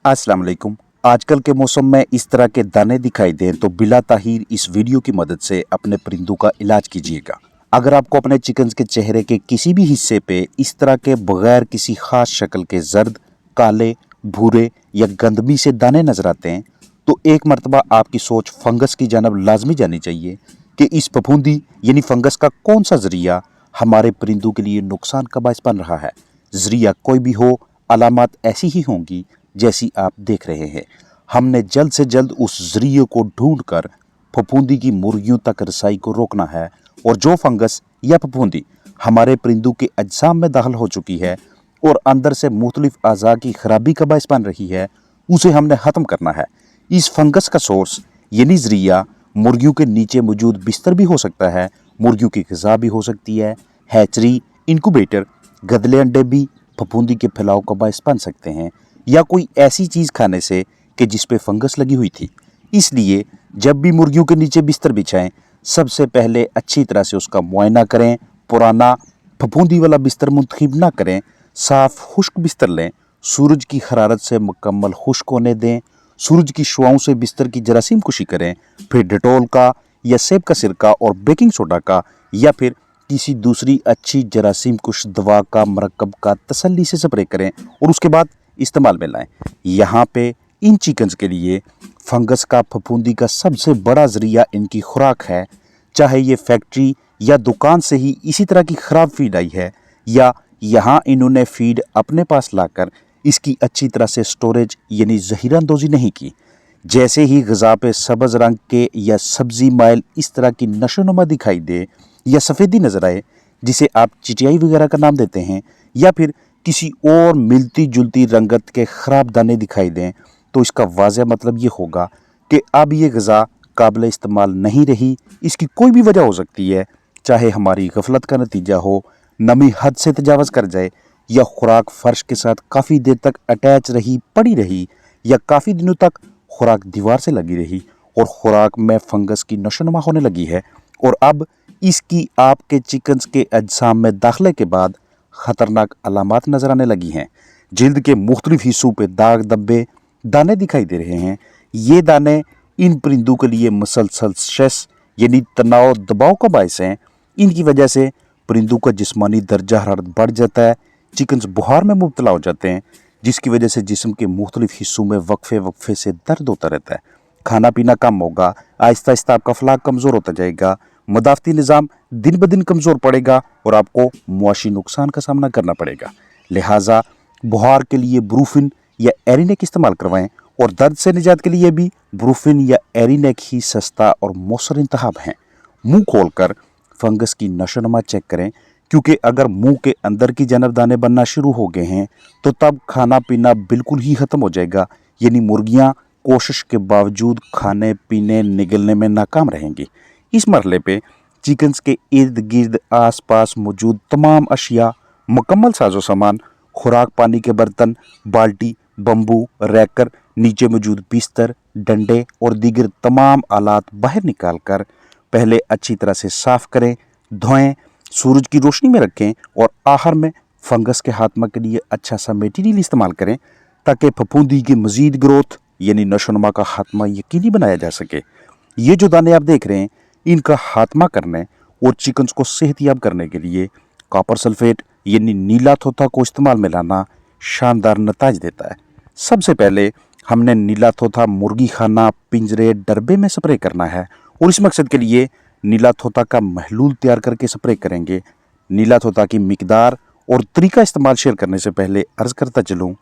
अस्सलाम वालेकुम। आजकल के मौसम में इस तरह के दाने दिखाई दें तो बिला ताहीर इस वीडियो की मदद से अपने परिंदों का इलाज कीजिएगा। अगर आपको अपने चिकन्स के चेहरे के किसी भी हिस्से पे इस तरह के बगैर किसी खास शक्ल के जर्द, काले, भूरे या गंदमी से दाने नजर आते हैं तो एक मरतबा आपकी सोच फंगस की जानब लाजमी जानी चाहिए कि इस फफूंदी यानी फंगस का कौन सा जरिया हमारे परिंदों के लिए नुकसान का बायस बन रहा है। जरिया कोई भी हो, अलामत ऐसी ही होंगी जैसी आप देख रहे हैं। हमने जल्द से जल्द उस जरिए को ढूंढकर फफूंदी की मुर्गियों तक रसाई को रोकना है और जो फंगस या फफूंदी हमारे परिंदों के अज्साम में दाखिल हो चुकी है और अंदर से मुख्तलिफ अज़ा की खराबी का बायस बन रही है, उसे हमने ख़त्म करना है। इस फंगस का सोर्स यानी जरिया मुर्गियों के नीचे मौजूद बिस्तर भी हो सकता है, मुर्गियों की ग़िज़ा भी हो सकती है, हैचरी, इनक्यूबेटर, गदले अंडे भी फफूंदी के फैलाव का बायस बन सकते हैं, या कोई ऐसी चीज़ खाने से कि जिस पे फंगस लगी हुई थी। इसलिए जब भी मुर्गियों के नीचे बिस्तर बिछाएं, सबसे पहले अच्छी तरह से उसका मुआयना करें। पुराना फफूंदी वाला बिस्तर मुंतखब ना करें, साफ खुश्क बिस्तर लें, सूरज की हरारत से मुकम्मल खुश्क होने दें, सूरज की शुआओं से बिस्तर की जरासीम कुशी करें, फिर डेटोल का या सेब का सिरका और बेकिंग सोडा का या फिर किसी दूसरी अच्छी जरासीम कुश दवा का मरकब का तसल्ली से स्प्रे करें और उसके बाद इस्तेमाल में लाएं। यहाँ पे इन चिकन्स के लिए फंगस का फफूंदी का सबसे बड़ा जरिया इनकी खुराक है। चाहे ये फैक्ट्री या दुकान से ही इसी तरह की ख़राब फीड आई है या यहाँ इन्होंने फीड अपने पास लाकर इसकी अच्छी तरह से स्टोरेज यानी ज़हीरा अंदोज़ी नहीं की। जैसे ही ग़िज़ा पे सब्ज़ रंग के या सब्ज़ी माइल इस तरह की नशोनुमा दिखाई दे या सफ़ेदी नज़र आए, जिसे आप चिटियाई वगैरह का नाम देते हैं, या फिर किसी और मिलती जुलती रंगत के ख़राब दाने दिखाई दें, तो इसका वाज़ह मतलब ये होगा कि अब ये ग़िज़ा काबिल इस्तेमाल नहीं रही। इसकी कोई भी वजह हो सकती है, चाहे हमारी गफलत का नतीजा हो, नमी हद से तजावज़ कर जाए, या खुराक फ़र्श के साथ काफ़ी देर तक अटैच रही पड़ी रही, या काफ़ी दिनों तक खुराक दीवार से लगी रही और खुराक में फंगस की नशोनुमा होने लगी है और अब इसकी आपके चिकन्स के अज्साम में दाखिले के बाद ख़तरनाक अलामात नज़र आने लगी हैं। जिल्द के मुख्तलिफ हिस्सों पे दाग धब्बे दाने दिखाई दे रहे हैं। ये दाने इन परिंदों के लिए मुसलसल स्ट्रेस यानी तनाव दबाव का बायस हैं। इनकी वजह से परिंदों का जिस्मानी दर्जा हरारत बढ़ जाता है, चिकन्स बुखार में मुब्तला हो जाते हैं, जिसकी वजह से जिस्म के मुख्तलिफ हिस्सों में वक्फे वक्फे से दर्द होता रहता है। खाना पीना कम होगा, आहिस्ता आहिस्ता आपका फलाक कमज़ोर होता जाएगा, मदाफ़ती निज़ाम दिन ब दिन कमज़ोर पड़ेगा और आपको मुआशी नुकसान का सामना करना पड़ेगा। लिहाजा बुखार के लिए ब्रूफिन या एरिनेक इस्तेमाल करवाएं और दर्द से निजात के लिए भी ब्रूफिन या एरिनेक ही सस्ता और मौसर इंतखाब हैं। मुंह खोलकर फंगस की नशोनुमा चेक करें, क्योंकि अगर मुंह के अंदर की जानब दाने बनना शुरू हो गए हैं तो तब खाना पीना बिल्कुल ही ख़त्म हो जाएगा, यानी मुर्गियाँ कोशिश के बावजूद खाने पीने निगलने में नाकाम रहेंगी। इस मरहले पे चिकन्स के इर्द गिर्द आस पास मौजूद तमाम अशिया, मुकम्मल साजो सामान, खुराक पानी के बर्तन, बाल्टी, बम्बू, रैकर, नीचे मौजूद बिस्तर, डंडे और दीगर तमाम आलात बाहर निकाल कर पहले अच्छी तरह से साफ़ करें, धोएं, सूरज की रोशनी में रखें और आखिर में फंगस के खात्मा के लिए अच्छा सा मटीरियल इस्तेमाल करें ताकि फफूंदी की मज़ीद ग्रोथ यानी नशोनुमा का खात्मा यकीनी बनाया जा सके। ये जो दाने आप देख रहे हैं, इनका खात्मा करने और चिकन्स को सेहतयाब करने के लिए कॉपर सल्फेट यानी नीला थोथा को इस्तेमाल में लाना शानदार नताज देता है। सबसे पहले हमने नीला थोथा मुर्गी खाना, पिंजरे, डरबे में स्प्रे करना है और इस मकसद के लिए नीला थोथा का महलूल तैयार करके स्प्रे करेंगे। नीला थोथा की मिकदार और तरीका इस्तेमाल शेयर करने से पहले अर्ज़ करता चलूँ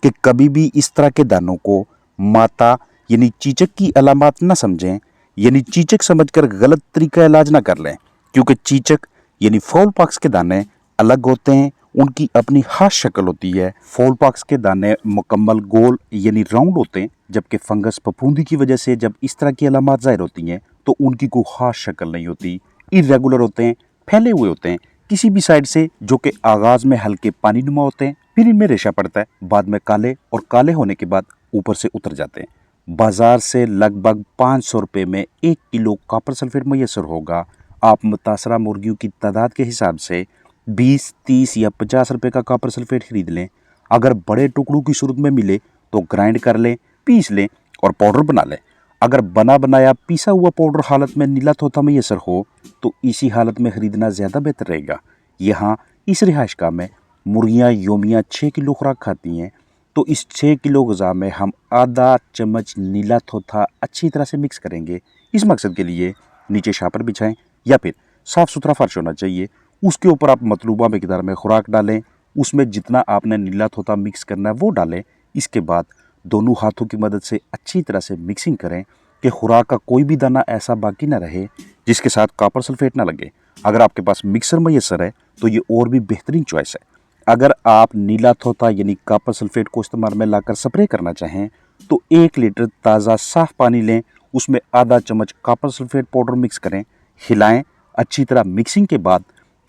कि कभी भी इस तरह के दानों को माता यानी चीचक की अलामत न समझें, यानी चीचक समझकर गलत तरीका इलाज ना कर लें, क्योंकि चीचक यानी फॉल पॉक्स के दाने अलग होते हैं, उनकी अपनी खास शक्ल होती है। फॉल पॉक्स के दाने मुकम्मल गोल यानी राउंड होते हैं, जबकि फंगस फफूंदी की वजह से जब इस तरह की अलामत ज़ाहिर होती हैं तो उनकी कोई खास शक्ल नहीं होती, इर्रेगुलर होते हैं, फैले हुए होते हैं किसी भी साइड से, जो कि आगाज़ में हल्के पानी नुमा होते हैं, फिर इनमें रेशा पड़ता है, बाद में काले और काले होने के बाद ऊपर से उतर जाते हैं। बाज़ार से लगभग 500 रुपये में 1 किलो कॉपर सल्फेट मैसर होगा। आप मुतासरा मुर्गियों की तादाद के हिसाब से 20, 30 या 50 रुपये का कॉपर सल्फेट खरीद लें। अगर बड़े टुकड़ों की सूरत में मिले तो ग्राइंड कर लें, पीस लें और पाउडर बना लें। अगर बना बनाया पीसा हुआ पाउडर हालत में नीला तोता मैसर हो तो इसी हालत में खरीदना ज़्यादा बेहतर रहेगा। यहाँ इस रिहाइशगाह में मुर्गियाँ योमिया 6 किलो खुराक खाती हैं, तो इस 6 किलो ग़िज़ा में हम आधा चम्मच नीला तोता अच्छी तरह से मिक्स करेंगे। इस मकसद के लिए नीचे शापर बिछाएं या फिर साफ़ सुथरा फर्श होना चाहिए। उसके ऊपर आप मतलूबा मिकदार में खुराक डालें। उसमें जितना आपने नीला तोता मिक्स करना है वो डालें। इसके बाद दोनों हाथों की मदद से अच्छी तरह से मिक्सिंग करें कि खुराक का कोई भी दाना ऐसा बाकी ना रहे जिसके साथ कॉपर सल्फेट ना लगे। अगर आपके पास मिक्सर मैसर है तो ये और भी बेहतरीन चॉइस है। अगर आप नीला तोता यानी कॉपर सल्फेट को इस्तेमाल में लाकर स्प्रे करना चाहें तो 1 लीटर ताज़ा साफ़ पानी लें, उसमें आधा चम्मच कॉपर सल्फेट पाउडर मिक्स करें, हिलाएं। अच्छी तरह मिक्सिंग के बाद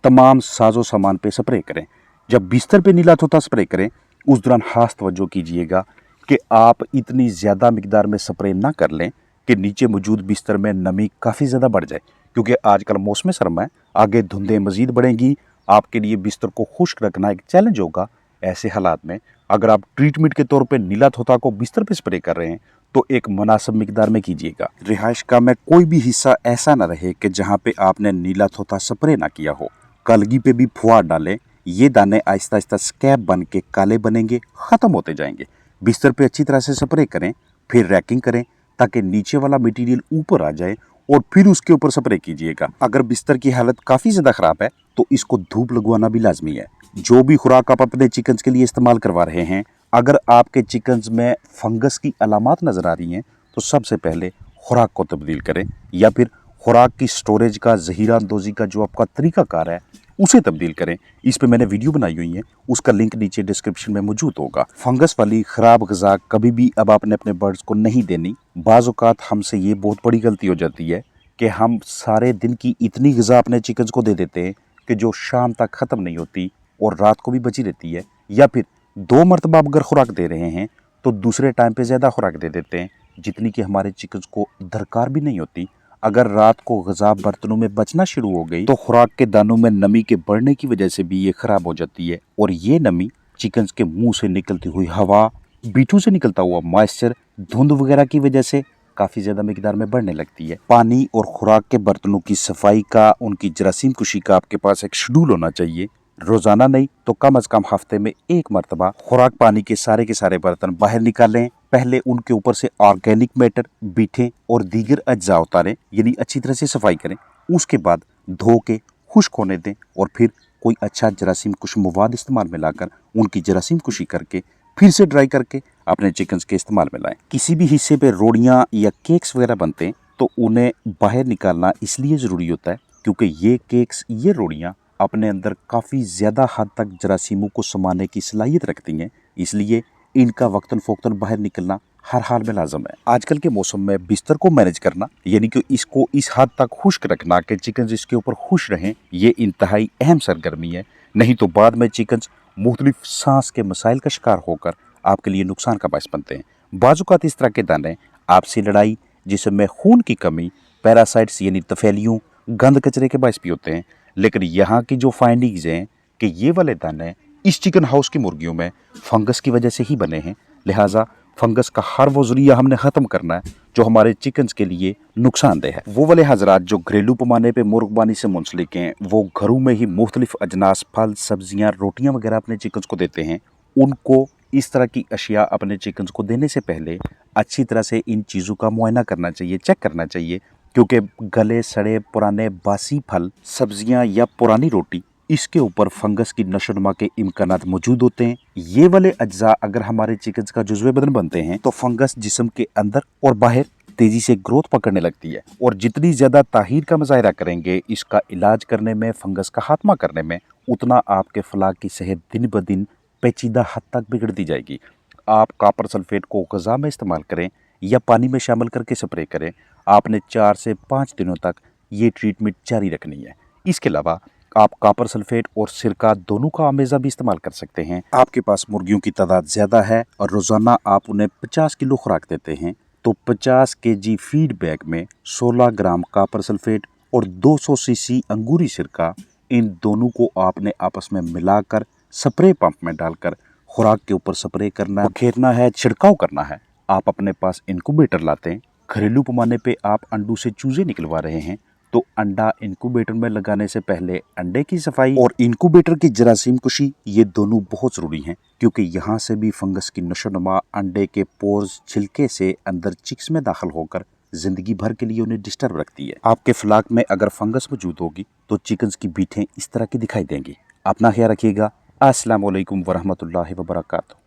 तमाम साजो सामान पे स्प्रे करें। जब बिस्तर पे नीला तोता स्प्रे करें उस दौरान खास तवज्जो कीजिएगा कि आप इतनी ज़्यादा मिकदार में स्प्रे ना कर लें कि नीचे मौजूद बिस्तर में नमी काफ़ी ज़्यादा बढ़ जाए, क्योंकि आजकल मौसम सर्मा है, आगे धुंधें मज़ीद बढ़ेंगी। आपके लिए बिस्तर को खुश्क रखना एक चैलेंज होगा। ऐसे हालात में अगर आप ट्रीटमेंट के तौर पे नीला तोता को बिस्तर पे स्प्रे कर रहे हैं तो एक मुनासिब मिकदार में कीजिएगा। रिहाइशगाह में कोई भी हिस्सा ऐसा ना रहे कि जहाँ पे आपने नीला तोता स्प्रे ना किया हो। कलगी पे भी फुहार डालें। ये दाने आहिस्ता आहिस्ता स्कैब बन के काले बनेंगे, ख़त्म होते जाएंगे। बिस्तर पे अच्छी तरह से स्प्रे करें, फिर रैकिंग करें ताकि नीचे वाला मटेरियल ऊपर आ जाए और फिर उसके ऊपर स्प्रे कीजिएगा। अगर बिस्तर की हालत काफ़ी ज़्यादा ख़राब है तो इसको धूप लगवाना भी लाजमी है। जो भी खुराक आप अपने चिकन्स के लिए इस्तेमाल करवा रहे हैं, अगर आपके चिकन्स में फंगस की अलामात नज़र आ रही हैं तो सबसे पहले खुराक को तब्दील करें या फिर खुराक की स्टोरेज का ज़हीरा अंदोज़ी का जो आपका तरीक़ाकार है उसे तब्दील करें। इस पे मैंने वीडियो बनाई हुई है, उसका लिंक नीचे डिस्क्रिप्शन में मौजूद होगा। फंगस वाली ख़राब ग़िज़ा कभी भी अब आपने अपने बर्ड्स को नहीं देनी। बाज़ औक़ात हमसे ये बहुत बड़ी गलती हो जाती है कि हम सारे दिन की इतनी ग़िज़ा अपने चिकन्स को दे देते हैं कि जो शाम तक ख़त्म नहीं होती और रात को भी बची रहती है, या फिर 2 मरतबा अगर खुराक दे रहे हैं तो दूसरे टाइम पे ज़्यादा खुराक दे देते हैं जितनी कि हमारे चिकन्स को दरकार भी नहीं होती। अगर रात को ग़िज़ा बर्तनों में बचना शुरू हो गई तो खुराक के दानों में नमी के बढ़ने की वजह से भी ये ख़राब हो जाती है, और ये नमी चिकन्स के मुंह से निकलती हुई हवा, बीटू से निकलता हुआ मॉइस्चर, धुंध वगैरह की वजह से काफ़ी ज़्यादा मिकदार में बढ़ने लगती है। पानी और खुराक के बर्तनों की सफाई का, उनकी जरासीम कुशी का आपके पास एक शेड्यूल होना चाहिए। रोज़ाना नहीं तो कम अज़ कम हफ्ते में 1 मरतबा खुराक पानी के सारे बर्तन बाहर निकालें। पहले उनके ऊपर से ऑर्गेनिक मैटर, बीठें और दीगर अज्जा उतारें, यानी अच्छी तरह से सफाई करें। उसके बाद धो के खुश्क होने दें और फिर कोई अच्छा जरासीम कुश मवाद इस्तेमाल में लाकर उनकी जरासीम कुशी करके फिर से ड्राई करके अपने चिकन्स के इस्तेमाल में लाएं। किसी भी हिस्से पे रोटियाँ या केक्स वगैरह बनते हैं तो उन्हें बाहर निकालना इसलिए ज़रूरी होता है क्योंकि ये केक्स, ये रोटियाँ अपने अंदर काफ़ी ज़्यादा हद तक जरासीमों को समाने की सलाहियत रखती हैं, इसलिए इनका वक्तन फ़ौक्तन बाहर निकलना हर हाल में लाजम है। आजकल के मौसम में बिस्तर को मैनेज करना, यानी कि इसको इस हद तक खुश्क रखना कि चिकन्स इसके ऊपर खुश रहें, ये इंतहाई अहम सरगर्मी है। नहीं तो बाद में चिकन्स मुख्तलिफ सांस के मसाइल का शिकार होकर आपके लिए नुकसान का बायस बनते हैं। बाज़ औक़ात इस तरह के दाने आपसी लड़ाई, जिसमें खून की कमी, पैरासाइट्स यानी तफेलियों, गंद कचरे के बायस भी होते हैं। लेकिन यहाँ की जो फाइंडिंग्स हैं कि ये वाले दाने इस चिकन हाउस की मुर्गियों में फंगस की वजह से ही बने हैं, लिहाजा फंगस का हर वो ज़रिया हमने ख़त्म करना है जो हमारे चिकन्स के लिए नुकसानदेह है। वो वाले हजरात जो घरेलू पैमाने पे मुर्गबानी से मुंसलिक हैं, वो घरों में ही मुख्तलिफ अजनास, फल, सब्जियाँ, रोटियाँ वगैरह अपने चिकन्स को देते हैं। उनको इस तरह की अशिया अपने चिकन्स को देने से पहले अच्छी तरह से इन चीज़ों का मुआयना करना चाहिए, चेक करना चाहिए, क्योंकि गले सड़े पुराने बासी फल, सब्जियां या पुरानी रोटी, इसके ऊपर फंगस की नशोनुमा के इम्कानात मौजूद होते हैं। ये वाले अज्जा अगर हमारे चिकन्स का जुज़्वे बदन बनते हैं तो फंगस जिस्म के अंदर और बाहर तेज़ी से ग्रोथ पकड़ने लगती है, और जितनी ज़्यादा ताहीर का मुज़ाहिरा करेंगे इसका इलाज करने में, फंगस का खात्मा करने में, उतना आपके फलाह की सेहत दिन ब दिन पेचीदा हद तक बिगड़ती जाएगी। आप कॉपर सल्फेट को ग़िज़ा में इस्तेमाल करें या पानी में शामिल करके स्प्रे करें, आपने 4 से 5 दिनों तक ये ट्रीटमेंट जारी रखनी है। इसके अलावा आप कॉपर सल्फेट और सिरका दोनों का आमेज़ा भी इस्तेमाल कर सकते हैं। आपके पास मुर्गियों की तादाद ज़्यादा है और रोज़ाना आप उन्हें 50 किलो खुराक देते हैं, तो 50 केजी फीड बैग में 16 ग्राम कॉपर सल्फेट और 200 सीसी अंगूरी सिरका, इन दोनों को आपने आपस में मिलाकर स्प्रे पंप में डालकर खुराक के ऊपर स्प्रे करना है, घेरना है, छिड़काव करना है। आप अपने पास इनक्यूबेटर लाते हैं, घरेलू पैमाने पे आप अंडों से चूजे निकलवा रहे हैं, तो अंडा इनक्यूबेटर में लगाने से पहले अंडे की सफाई और इनक्यूबेटर की जरासीम कुशी, ये दोनों बहुत जरूरी हैं, क्योंकि यहाँ से भी फंगस की नशोनुमा अंडे के पोर्स छिलके से अंदर चिक्स में दाखिल होकर जिंदगी भर के लिए उन्हें डिस्टर्ब रखती है। आपके फ्लाक में अगर फंगस मौजूद होगी तो चिकन्स की बीटें इस तरह की दिखाई देंगी। अपना ख्याल रखिएगा। अस्सलाम वालेकुम वरहमतुल्लाहि वबरकातुहू।